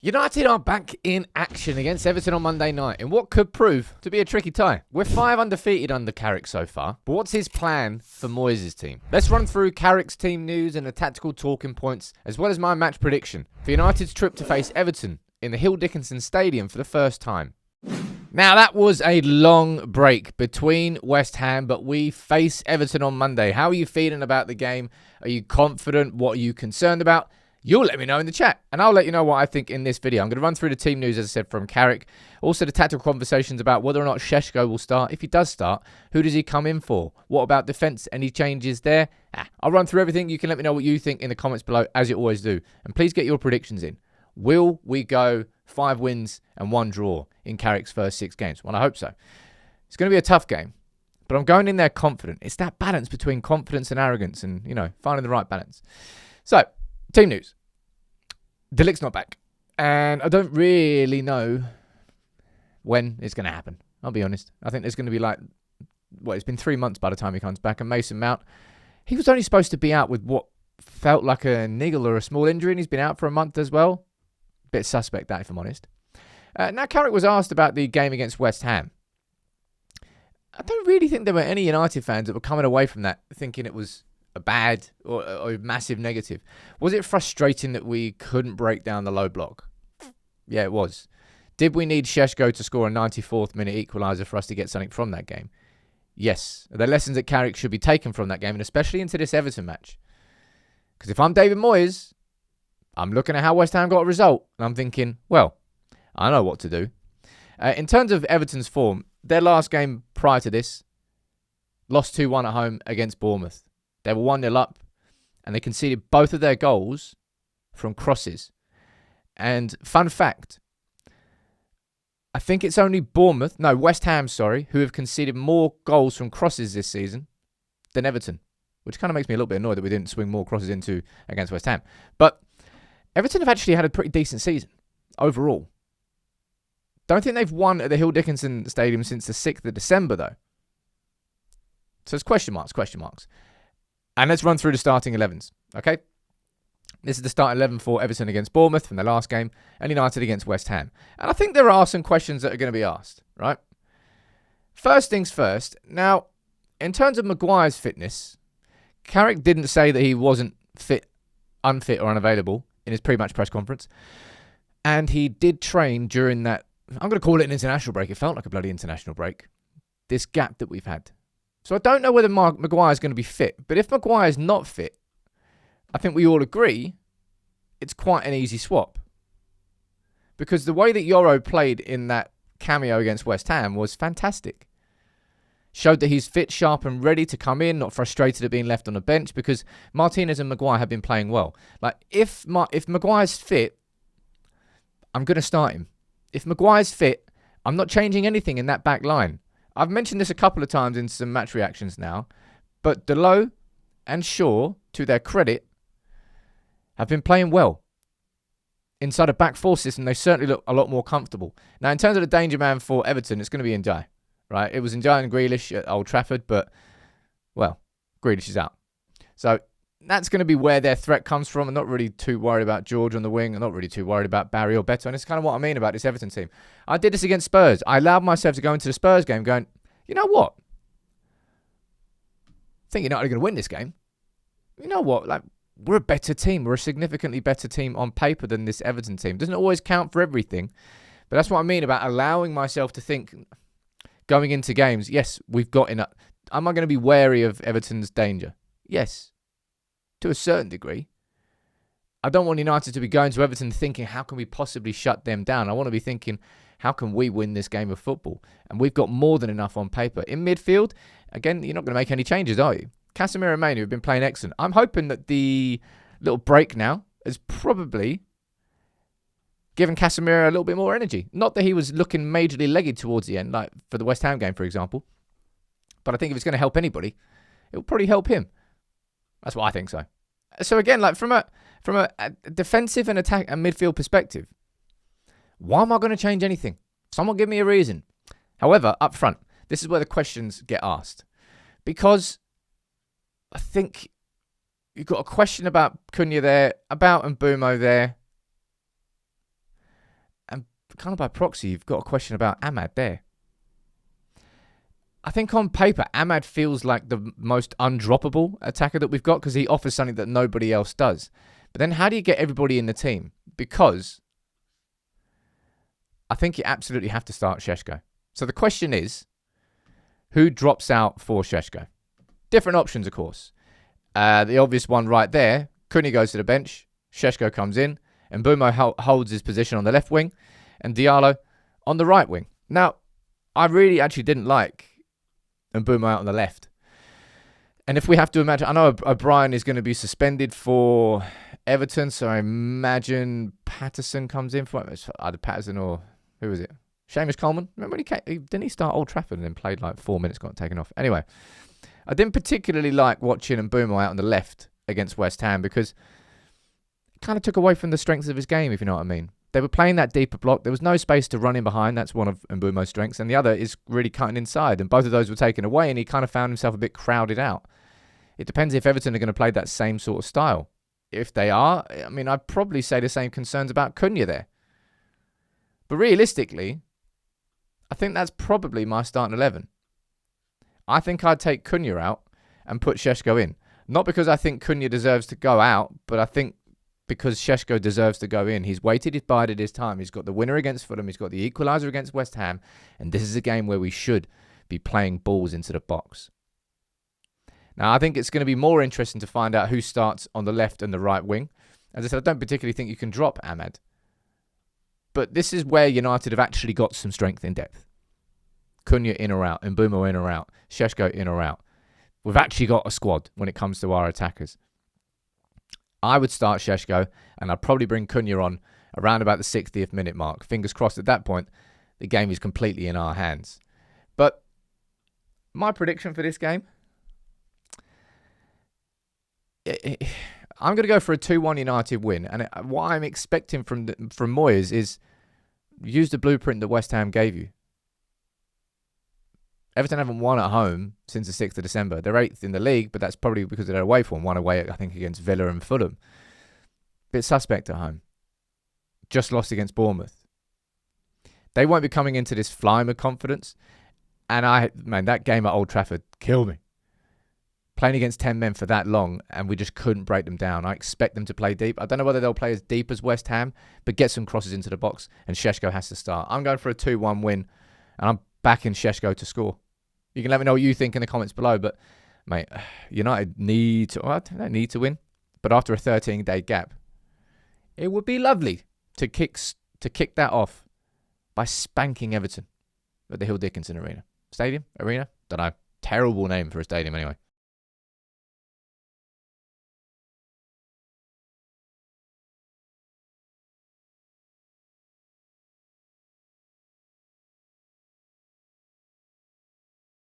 United are back in action against Everton on Monday night in what could prove to be a tricky tie. We're 5 undefeated under Carrick so far, but what's his plan for Moyes' team? Let's run through Carrick's team news and the tactical talking points, as well as my match prediction for United's trip to face Everton in the Hill Dickinson Stadium for the first time. Now, that was a long break between West Ham, but we face Everton on Monday. How are you feeling about the game? Are you confident? What are you concerned about? You'll let me know in the chat, and I'll let you know what I think in this video. I'm going to run through the team news, as I said, from Carrick. Also, the tactical conversations about whether or not Sesko will start. If he does start, who does he come in for? What about defence? Any changes there? I'll run through everything. You can let me know what you think in the comments below, as you always do. And please get your predictions in. Will we go 5 wins and 1 draw in Carrick's first 6 games? Well, I hope so. It's going to be a tough game, but I'm going in there confident. It's that balance between confidence and arrogance and, finding the right balance. So, team news. De Ligt's not back. And I don't really know when it's going to happen. I'll be honest. I think there's going to be it's been 3 months by the time he comes back. And Mason Mount, he was only supposed to be out with what felt like a niggle or a small injury, and he's been out for a month as well. Bit suspect that, if I'm honest. Now, Carrick was asked about the game against West Ham. I don't really think there were any United fans that were coming away from that thinking it was a bad or a massive negative. Was it frustrating that we couldn't break down the low block? Yeah, it was. Did we need Sesko to score a 94th minute equaliser for us to get something from that game? Yes. The lessons that Carrick should be taken from that game, and especially into this Everton match. Because if I'm David Moyes, I'm looking at how West Ham got a result, and I'm thinking, well, I know what to do. In terms of Everton's form, their last game prior to this, lost 2-1 at home against Bournemouth. They were 1-0 up, and they conceded both of their goals from crosses. And fun fact, I think it's only West Ham, who have conceded more goals from crosses this season than Everton, which kind of makes me a little bit annoyed that we didn't swing more crosses into against West Ham. But Everton have actually had a pretty decent season overall. Don't think they've won at the Hill Dickinson Stadium since the 6th of December, though. So it's question marks. And let's run through the starting 11s, okay? This is the starting 11 for Everton against Bournemouth from the last game, and United against West Ham. And I think there are some questions that are going to be asked, right? First things first. Now, in terms of Maguire's fitness, Carrick didn't say that he wasn't unfit or unavailable in his pre-match press conference. And he did train during that, I'm going to call it an international break. It felt like a bloody international break. This gap that we've had. So I don't know whether Maguire's going to be fit. But if Maguire's not fit, I think we all agree it's quite an easy swap. Because the way that Yoro played in that cameo against West Ham was fantastic. Showed that he's fit, sharp and ready to come in, not frustrated at being left on the bench, because Martinez and Maguire have been playing well. If Maguire's fit, I'm going to start him. If Maguire's fit, I'm not changing anything in that back line. I've mentioned this a couple of times in some match reactions now, but Dalot and Shaw, to their credit, have been playing well. Inside a back 4 system, they certainly look a lot more comfortable. Now, in terms of the danger man for Everton, it's going to be Ndiaye, right? It was Ndiaye and Grealish at Old Trafford, but, well, Grealish is out. So that's going to be where their threat comes from. I'm not really too worried about George on the wing. I'm not really too worried about Barry or Beto. And it's kind of what I mean about this Everton team. I did this against Spurs. I allowed myself to go into the Spurs game going, you know what? I think United are going to win this game. You know what? We're a better team. We're a significantly better team on paper than this Everton team. Doesn't always count for everything. But that's what I mean about allowing myself to think going into games, yes, we've got enough. Am I going to be wary of Everton's danger? Yes. To a certain degree. I don't want United to be going to Everton thinking, how can we possibly shut them down? I want to be thinking, how can we win this game of football? And we've got more than enough on paper. In midfield, again, you're not going to make any changes, are you? Casemiro and Manu have been playing excellent. I'm hoping that the little break now has probably given Casemiro a little bit more energy. Not that he was looking majorly leggy towards the end, like for the West Ham game, for example. But I think if it's going to help anybody, it will probably help him. That's what I think so. So again, from a defensive and attack and midfield perspective, why am I going to change anything? Someone give me a reason. However, up front, this is where the questions get asked. Because I think you've got a question about Cunha there, about Mbeumo there. kind of by proxy, you've got a question about Ahmad there. I think on paper, Ahmad feels like the most undroppable attacker that we've got because he offers something that nobody else does. But then how do you get everybody in the team? Because I think you absolutely have to start Sesko. So the question is, who drops out for Sesko? Different options, of course. The obvious one right there, Cunha goes to the bench, Sesko comes in, and Mbeumo holds his position on the left wing, and Diallo on the right wing. Now, I really actually didn't like Mbeumo out on the left. And if we have to imagine, I know O'Brien is going to be suspended for Everton, so I imagine Patterson comes in for either Patterson or, who was it? Seamus Coleman. Remember when he came, didn't he start Old Trafford and then played like 4 minutes, got taken off? Anyway, I didn't particularly like watching Mbeumo out on the left against West Ham because it kind of took away from the strengths of his game, if you know what I mean. They were playing that deeper block. There was no space to run in behind. That's one of Mbeumo's strengths. And the other is really cutting inside. And both of those were taken away, and he kind of found himself a bit crowded out. It depends if Everton are going to play that same sort of style. If they are, I mean, I'd probably say the same concerns about Cunha there. But realistically, I think that's probably my starting 11. I think I'd take Cunha out and put Sesko in. Not because I think Cunha deserves to go out, but I think because Sesko deserves to go in. He's waited, he's bided his time. He's got the winner against Fulham. He's got the equaliser against West Ham. And this is a game where we should be playing balls into the box. Now, I think it's going to be more interesting to find out who starts on the left and the right wing. As I said, I don't particularly think you can drop Ahmad. But this is where United have actually got some strength in depth. Cunha in or out, Mbeumo in or out, Sesko in or out. We've actually got a squad when it comes to our attackers. I would start Sesko, and I'd probably bring Cunha on around about the 60th minute mark. Fingers crossed at that point, the game is completely in our hands. But my prediction for this game, I'm going to go for a 2-1 United win. And what I'm expecting from Moyes is use the blueprint that West Ham gave you. Everton haven't won at home since the 6th of December. They're 8th in the league, but that's probably because of their away form. One away, I think, against Villa and Fulham. Bit suspect at home. Just lost against Bournemouth. They won't be coming into this flying with confidence. And that game at Old Trafford killed me. Playing against 10 men for that long, and we just couldn't break them down. I expect them to play deep. I don't know whether they'll play as deep as West Ham, but get some crosses into the box, and Sesko has to start. I'm going for a 2-1 win, and I'm backing Sesko to score. You can let me know what you think in the comments below, but, mate, United need to... Well, they don't need to win, but after a 13-day gap, it would be lovely to kick that off by spanking Everton at the Hill Dickinson Arena. Stadium? Arena? Don't know. Terrible name for a stadium anyway.